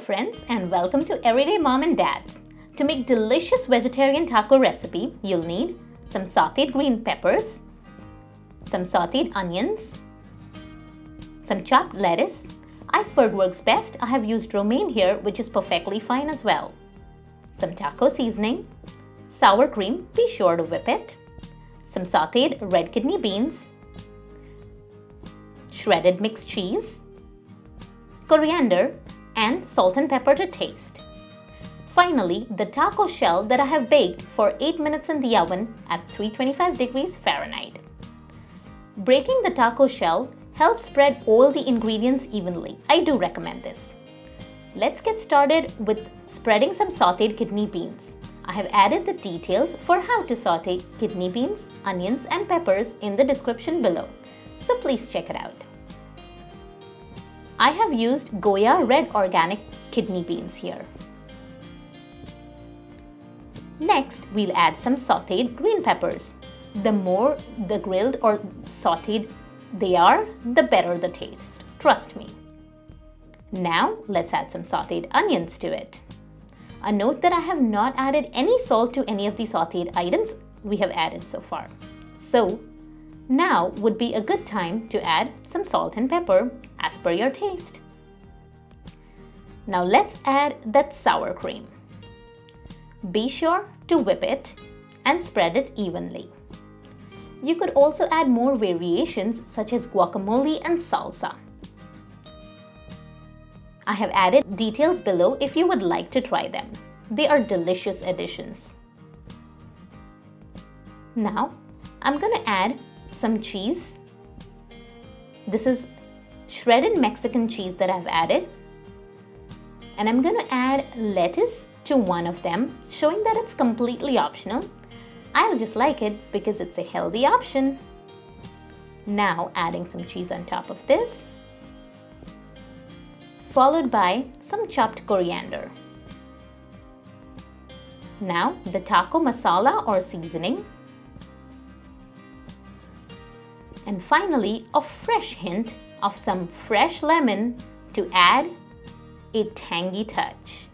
friends, and welcome to Everyday Mom and Dad's. To make delicious vegetarian taco recipe, you'll need some sauteed green peppers, some sauteed onions, some chopped lettuce. Iceberg works best. I have used romaine here, which is perfectly fine as well. Some taco seasoning, sour cream, be sure to whip it, some sauteed red kidney beans, shredded mixed cheese, coriander, and salt and pepper to taste. Finally, the taco shell that I have baked for 8 minutes in the oven at 325 degrees Fahrenheit. Breaking the taco shell helps spread all the ingredients evenly. I do recommend this. Let's get started with spreading some sauteed kidney beans. I have added the details for how to saute kidney beans, onions, and peppers in the description below, so please check it out. I have used Goya red organic kidney beans here. Next, we'll add some sauteed green peppers. The more the grilled or sauteed they are, the better the taste. Trust me. Now, let's add some sauteed onions to it. A note that I have not added any salt to any of the sauteed items we have added so far. So, now would be a good time to add some salt and pepper as per your taste. Now let's add that sour cream. Be sure to whip it and spread it evenly. You could also add more variations such as guacamole and salsa. I have added details below if you would like to try them. They are delicious additions. Now, I'm going to add some cheese. This is shredded Mexican cheese that I've added. And I'm going to add lettuce to one of them, showing that it's completely optional. I'll just like it because it's a healthy option. Now adding some cheese on top of this, followed by some chopped coriander. Now the taco masala or seasoning. And finally, a fresh hint of some fresh lemon to add a tangy touch.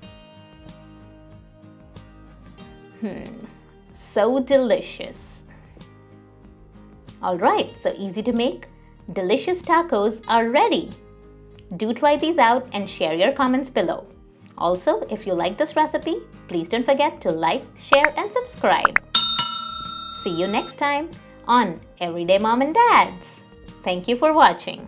So delicious. Alright, so easy to make. Delicious tacos are ready. Do try these out and share your comments below. Also, if you like this recipe, please don't forget to like, share, and subscribe. See you next time on Everyday Mom and Dads. Thank you for watching.